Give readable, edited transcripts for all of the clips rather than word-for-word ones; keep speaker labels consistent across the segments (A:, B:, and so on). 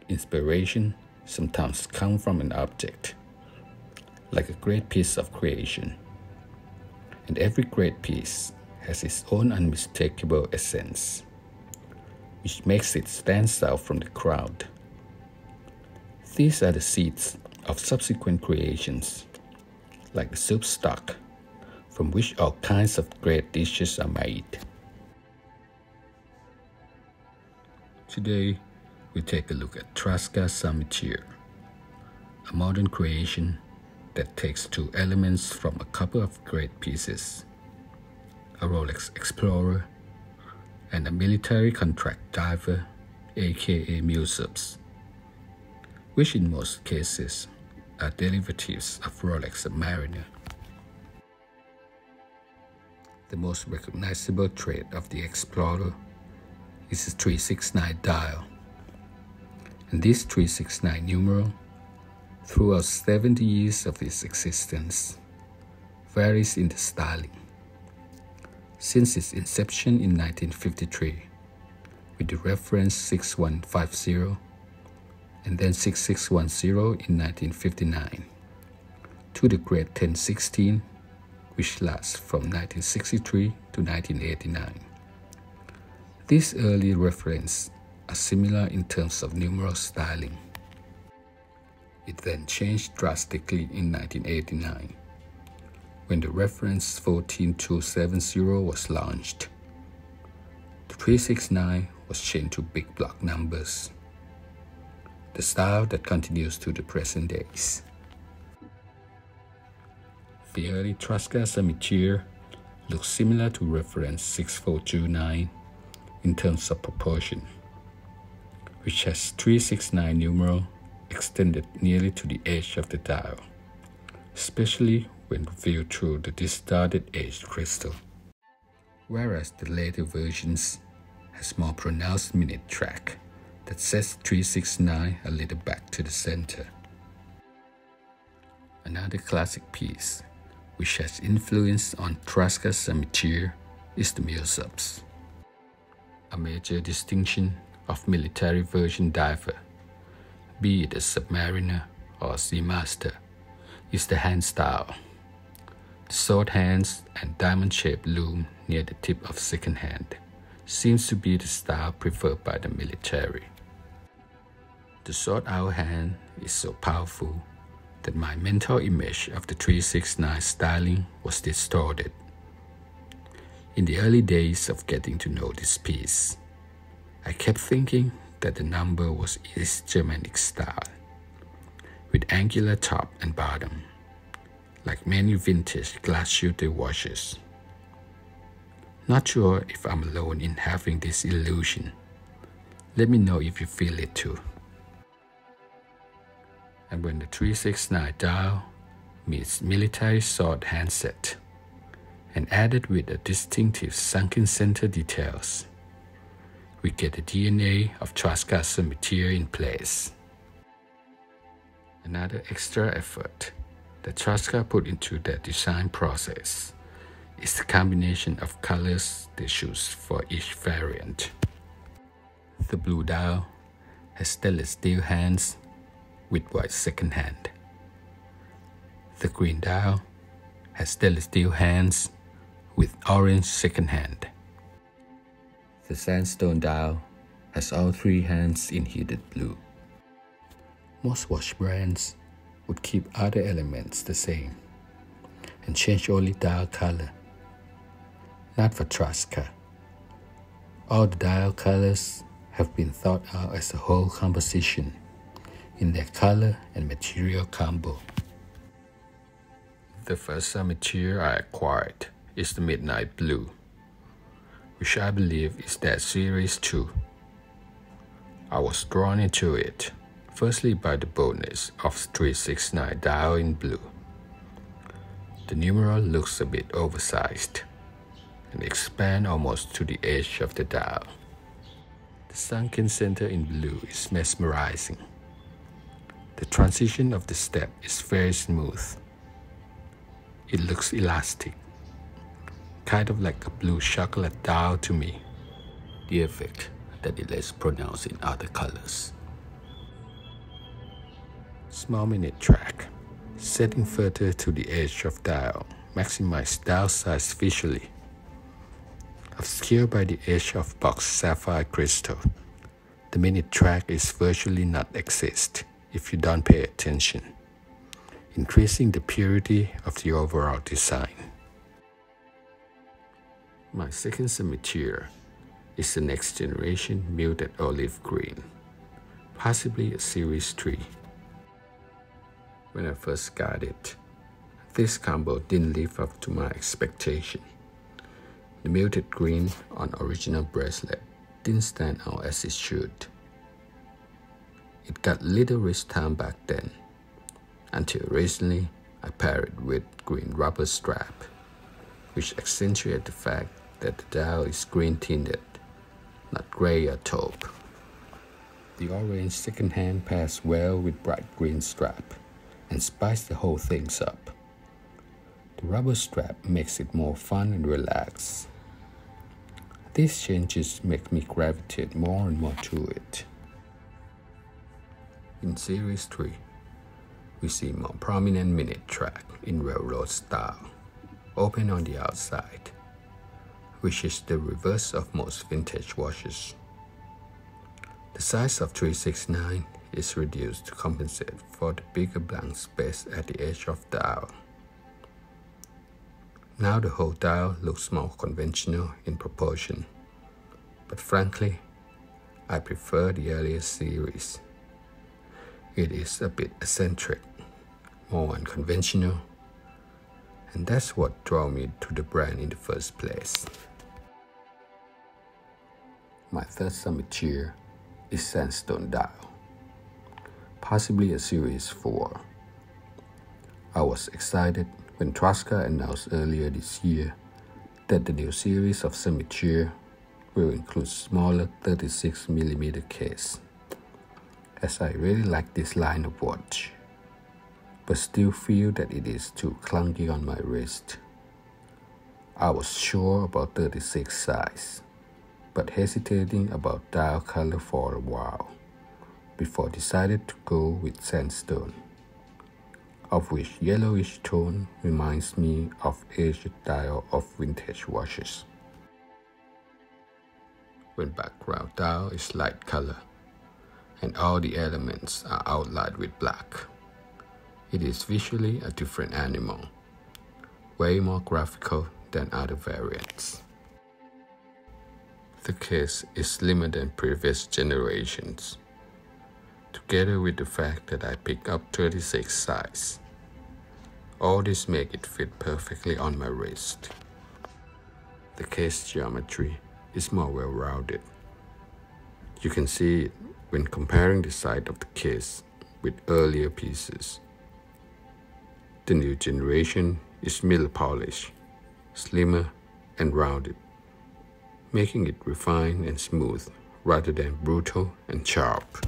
A: inspiration sometimes comes from an object, like a great piece of creation. And every great piece has its own unmistakable essence, which makes it stand out from the crowd. These are the seeds of subsequent creations, like the soup stock, from which all kinds of great dishes are made. Today, we take a look at Traska Summiteer, a modern creation that takes two elements from a couple of great pieces, a Rolex Explorer and a military contract diver, aka muse-ups, which in most cases are derivatives of Rolex Submariner. The most recognizable trait of the Explorer is the 369 dial, and this 369 numeral, throughout 70 years of its existence, varies in the styling. Since its inception in 1953, with the reference 6150 and then 6610 in 1959, to the great 1016, which lasts from 1963 to 1989. These early references are similar in terms of numeral styling. It then changed drastically in 1989, when the reference 14270 was launched. The 369 was changed to big block numbers, the style that continues to the present days. The early Traska Summiteer looks similar to reference 6429 in terms of proportion, which has 369 numeral extended nearly to the edge of the dial, especially when viewed through the distorted edged crystal, whereas the later versions has more pronounced minute track that sets 369 a little back to the center. Another classic piece which has influence on Traska Summiteer is the muse-ups. A major distinction of military version diver, be it a Submariner or a Seamaster, is the hand style. The sword hands and diamond-shaped loom near the tip of second hand seems to be the style preferred by the military. The sword owl hand is so powerful that my mental image of the 369 styling was distorted. In the early days of getting to know this piece, I kept thinking that the number was East Germanic style, with angular top and bottom, like many vintage glass shooter watches. Not sure if I'm alone in having this illusion. Let me know if you feel it too. And when the 369 dial meets military sword handset and added with a distinctive sunken center details, we get the DNA of Traska Summiteer in place. Another extra effort that Traska put into their design process is the combination of colors they choose for each variant. The blue dial has stainless steel hands with white second hand. The green dial has stainless steel hands with orange second hand. The Sandstone dial has all three hands in heated blue. Most watch brands would keep other elements the same and change only dial color. Not for Traska. All the dial colors have been thought out as a whole composition in their color and material combo. The first Summiteer I acquired is the Midnight Blue, which I believe is that series too. I was drawn into it, firstly by the boldness of 369 dial in blue. The numeral looks a bit oversized and expand almost to the edge of the dial. The sunken center in blue is mesmerizing. The transition of the step is very smooth. It looks elastic, kind of like a blue chocolate dial to me. The effect that is less pronounced in other colors. Small minute track. Setting further to the edge of dial. Maximize dial size visually. Obscured by the edge of boxed sapphire crystal. The minute track is virtually not exist if you don't pay attention, increasing the purity of the overall design. My second Summiteer is the next generation muted olive green, possibly a Series 3. When I first got it, this combo didn't live up to my expectation. The muted green on original bracelet didn't stand out as it should. It got little wrist time back then, until recently I paired it with green rubber strap, which accentuated the fact that the dial is green tinted, not gray or taupe. The orange second hand pairs well with bright green strap and spice the whole thing up. The rubber strap makes it more fun and relaxed. These changes make me gravitate more and more to it. In Series 3, we see more prominent minute track in railroad style, open on the outside, which is the reverse of most vintage watches. The size of 369 is reduced to compensate for the bigger blank space at the edge of the dial. Now the whole dial looks more conventional in proportion, but frankly, I prefer the earlier series. It is a bit eccentric, more unconventional, and that's what drew me to the brand in the first place. My third Summiteer is Sandstone dial, possibly a Series 4. I was excited when Traska announced earlier this year that the new series of Summiteer will include smaller 36mm case, as I really like this line of watch, but still feel that it is too clunky on my wrist. I was sure about 36 size, but hesitating about dial color for a while, before decided to go with Sandstone, of which yellowish tone reminds me of aged dial of vintage watches. When background dial is light color, and all the elements are outlined with black, it is visually a different animal, way more graphical than other variants. The case is slimmer than previous generations, together with the fact that I picked up 36 size. All this make it fit perfectly on my wrist. The case geometry is more well-rounded. You can see it when comparing the side of the case with earlier pieces. The new generation is middle polished, slimmer and rounded, making it refined and smooth rather than brutal and sharp.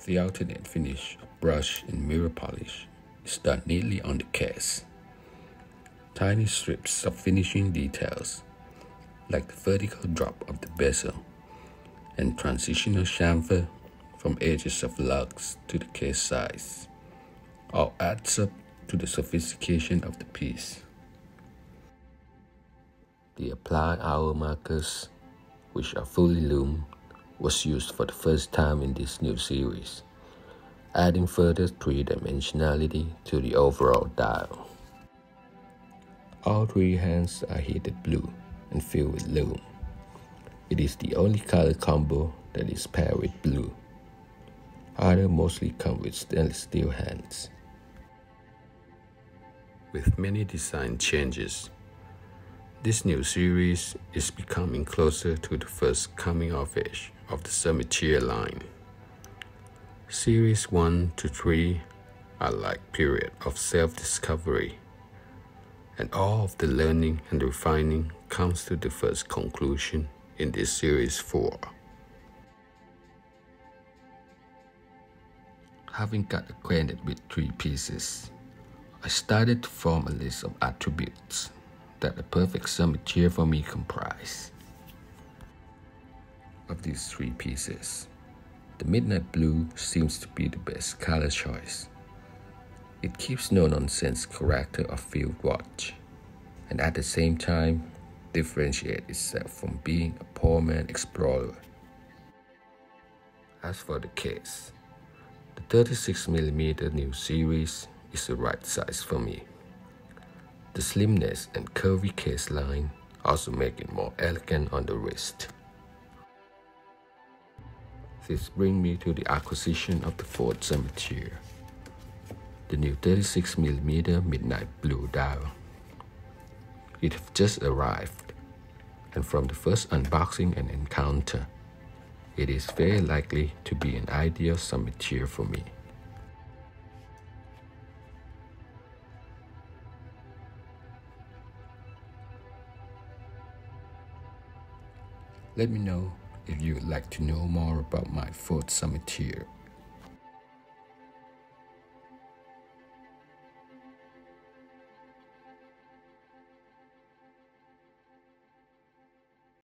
A: The alternate finish of brush and mirror polish is done neatly on the case. Tiny strips of finishing details, like the vertical drop of the bezel and transitional chamfer from edges of lugs to the case size, all adds up to the sophistication of the piece. The applied hour markers, which are fully loomed, was used for the first time in this new series, adding further three-dimensionality to the overall dial. All three hands are heated blue and filled with lume. It is the only color combo that is paired with blue. Others mostly come with stainless steel hands. With many design changes, this new series is becoming closer to the first coming of age of the Summiteer line. Series 1 to 3 are like period of self-discovery, and all of the learning and refining comes to the first conclusion in this Series 4. Having got acquainted with 3 pieces, I started to form a list of attributes that the perfect Summiteer for me comprise. Of these 3 pieces, The midnight blue seems to be the best color choice. It keeps no-nonsense character of field watch, and at the same time differentiates itself from being a poor man explorer. As for the case, the 36mm new series is the right size for me. The slimness and curvy case line also make it more elegant on the wrist. This brings me to the acquisition of the Ford Summiteer, the new 36mm midnight blue dial. It has just arrived, and from the first unboxing and encounter, it is very likely to be an ideal Summiteer for me. Let me know if you would like to know more about my Ford Summiteer